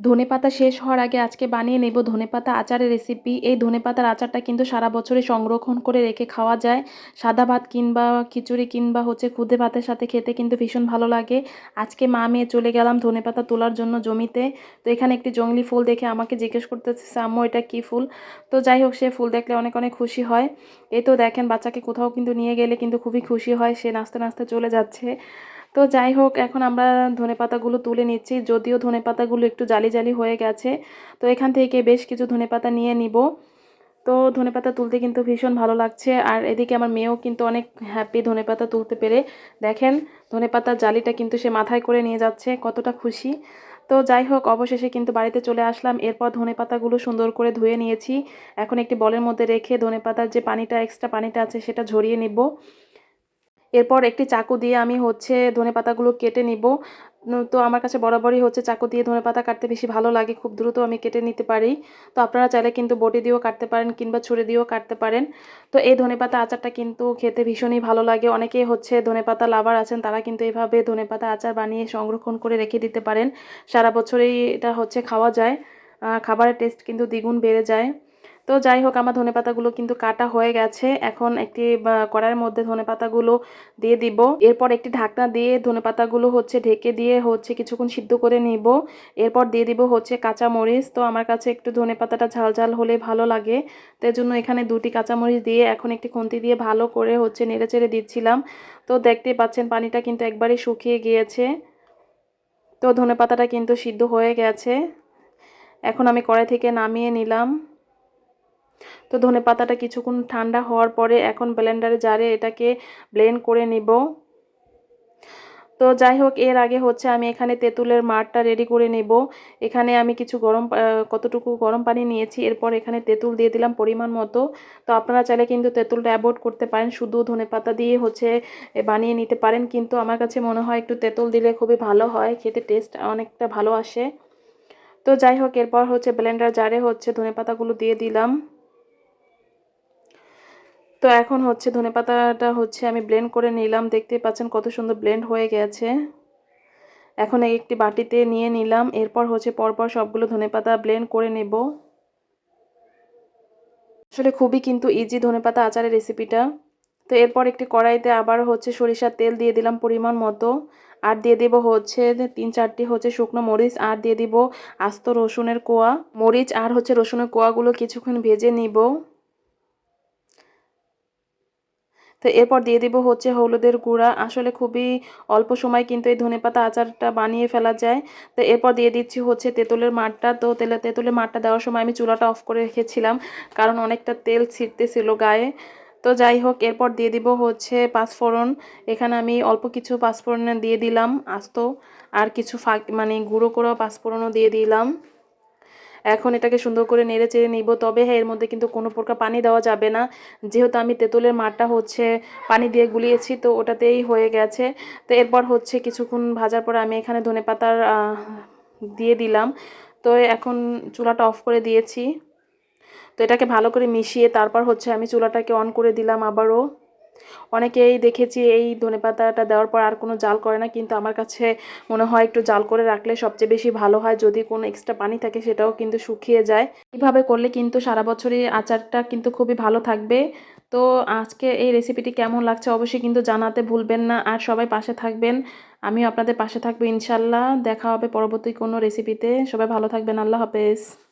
ধনেপাতা শেষ হওয়ার আগে আজকে বানিয়ে নেব ধনেপাতা আচারের রেসিপি। এই ধনেপাতার আচারটা কিন্তু সারা বছরই সংরক্ষণ করে রেখে খাওয়া যায়। সাদা ভাত কিংবা খিচুড়ি কিংবা খুদে ভাতের সাথে খেতে কিন্তু ভীষণ ভালো লাগে। আজকে মা মেয়ে চলে গেলাম ধনেপাতা তোলার জন্য জমিতে। তো এখানে একটি জংলি ফুল দেখে আমাকে জিজ্ঞেস করতেছে, আম্মু এটা কী ফুল? তো যাই হোক, সে ফুল দেখলে অনেক অনেক খুশি হয়। এই তো দেখেন, বাচ্চাকে কোথাও কিন্তু নিয়ে গেলে কিন্তু খুবই খুশি হয়, সে নাচতে নাচতে চলে যাচ্ছে। তো যাই হোক, এখন আমরা ধনেপাতাগুলো তুলে নিচ্ছি, যদিও ধনেপাতাগুলো একটু জালি জালি হয়ে গেছে। তো এখান থেকে বেশ কিছু ধনেপাতা নিয়ে নিব। তো ধনেপাতা তুলতে কিন্তু ভীষণ ভালো লাগছে, আর এদিকে আমার মেয়েও কিন্তু অনেক হ্যাপি ধনেপাতা তুলতে পেরে। দেখেন, ধনেপাতার জালিটা কিন্তু সে মাথায় করে নিয়ে যাচ্ছে, কতটা খুশি। তো যাই হোক, অবশেষে কিন্তু বাড়িতে চলে আসলাম। এরপর ধনেপাতাগুলো সুন্দর করে ধুয়ে নিয়েছি। এখন একটি বলের মধ্যে রেখে ধনেপাতার যে পানিটা, এক্সট্রা পানিটা আছে, সেটা ঝরিয়ে নিব। এরপর একটি চাকু দিয়ে আমি ধনেপাতাগুলো কেটে নিব। তো আমার কাছে বরাবরই চাকু দিয়ে ধনেপাতা কাটতে বেশি ভালো লাগে, খুব দ্রুত আমি কেটে নিতে পারি। তো আপনারা চাইলে কিন্তু বটি দিয়েও কাটতে পারেন কিংবা ছুরি দিয়েও কাটতে পারেন। তো এই ধনেপাতা আচারটা কিন্তু খেতে ভীষণই ভালো লাগে। অনেকেই ধনেপাতা লাভার আছেন, তারা কিন্তু এভাবে ধনেপাতা আচার বানিয়ে সংরক্ষণ করে রেখে দিতে পারেন। সারা বছরই এটা খাওয়া যায়। খাবারের টেস্ট কিন্তু দ্বিগুণ বেড়ে যায়। তো যাই হোক, আমার ধনেপাতাগুলো কিন্তু কাটা হয়ে গেছে। এখন একটি কড়াইয়ের মধ্যে ধনেপাতাগুলো দিয়ে দিব। এরপর একটি ঢাকনা দিয়ে ধনেপাতাগুলো ঢেকে দিয়ে কিছুক্ষণ সিদ্ধ করে নিব। এরপর দিয়ে দিব কাঁচা মরিচ। তো আমার কাছে একটু ধনেপাতাটা ঝাল ঝাল হলে ভালো লাগে, তো এর জন্য এখানে 2টি কাঁচামরিচ দিয়ে এখন একটি খুন্তি দিয়ে ভালো করে নেড়ে চেড়ে দিচ্ছিলাম। তো দেখতেই পাচ্ছেন, পানিটা কিন্তু একবারে শুকিয়ে গিয়েছে। তো ধনেপাতাটা কিন্তু সিদ্ধ হয়ে গেছে। এখন আমি কড়াই থেকে নামিয়ে নিলাম। তো ধনেপাতাটা কিছুক্ষণ ঠান্ডা হওয়ার পরে এখন ব্লেন্ডারে জারে এটাকে ব্লেন্ড করে নিব। তো যাই হোক, এর আগে আমি এখানে তেঁতুলের মাড়টা রেডি করে নেব। এখানে আমি কতটুকু গরম পানি নিয়েছি। এরপর এখানে তেঁতুল দিয়ে দিলাম পরিমাণ মতো। তো আপনারা চাইলে কিন্তু তেঁতুলটা অ্যাভয়েড করতে পারেন, শুধু ধনেপাতা দিয়ে বানিয়ে নিতে পারেন, কিন্তু আমার কাছে মনে হয় একটু তেঁতুল দিলে খুবই ভালো হয়, খেতে টেস্ট অনেকটা ভালো আসে। তো যাই হোক, এরপর ব্লেন্ডার জারে ধনেপাতাগুলো দিয়ে দিলাম। তো এখন ধনেপাতাটা আমি ব্লেন্ড করে নিলাম। দেখতেই পাচ্ছেন কত সুন্দর ব্লেন্ড হয়ে গেছে। এখন একটি বাটিতে নিয়ে নিলাম। এরপর পরপর সবগুলো ধনেপাতা ব্লেন্ড করে নেব। আসলে খুবই কিন্তু ইজি ধনেপাতা আচারের রেসিপিটা। তো এরপর একটি কড়াইতে আবার সরিষার তেল দিয়ে দিলাম পরিমাণ মতো। আর দিয়ে দিব 3-4টি শুকনো মরিচ, আর দিয়ে দিব আস্ত রসুনের কোয়া। মরিচ আর রসুনের কোয়াগুলো কিছুক্ষণ ভেজে নিব। তো এরপর দিয়ে দিব হলুদের গুঁড়া। আসলে খুবই অল্প সময় কিন্তু এই ধনেপাতা আচারটা বানিয়ে ফেলা যায়। তো এরপর দিয়ে দিচ্ছি তেঁতুলের মাড়টা। তো তেঁতুলের মাড়টা দেওয়ার সময় আমি চুলাটা অফ করে রেখেছিলাম, কারণ অনেকটা তেল ছিটতেছিল গায়ে। তো যাই হোক, এরপর দিয়ে দিব পাঁচফোড়ন। এখানে আমি অল্প কিছু পাঁচফোড়ন দিয়ে দিলাম আস্ত, আর কিছু গুঁড়ো করা পাঁচফোড়নও দিয়ে দিলাম। এখন এটাকে সুন্দর করে নেড়ে চেড়ে নিব। তবে হ্যাঁ, এর মধ্যে কিন্তু কোনো প্রকার পানি দেওয়া যাবে না, যেহেতু আমি তেঁতুলের মাড়টা পানি দিয়ে গুলিয়েছি, তো ওটাতেই হয়ে গেছে। তো এরপর কিছুক্ষণ ভাজার পরে আমি এখানে ধনেপাতার দিয়ে দিলাম। তো এখন চুলাটা অফ করে দিয়েছি। তো এটাকে ভালো করে মিশিয়ে তারপর আমি চুলাটাকে অন করে দিলাম আবারও। অনেকেই দেখেছি এই ধনেপাতাটা দেওয়ার পর আর কোনো জাল করে না, কিন্তু আমার কাছে মনে হয় একটু জাল করে রাখলে সবচেয়ে বেশি ভালো হয়। যদি কোনো এক্সট্রা পানি থাকে সেটাও কিন্তু শুকিয়ে যায়। এইভাবে করলে কিন্তু সারা বছরই আচারটা কিন্তু খুবই ভালো থাকবে। তো আজকে এই রেসিপিটি কেমন লাগছে অবশ্যই কিন্তু জানাতে ভুলবেন না, আর সবাই পাশে থাকবেন। আমিও আপনাদের পাশে থাকবো ইনশাল্লাহ। দেখা হবে পরবর্তী কোনো রেসিপিতে। সবাই ভালো থাকবেন। আল্লাহ হাফেজ।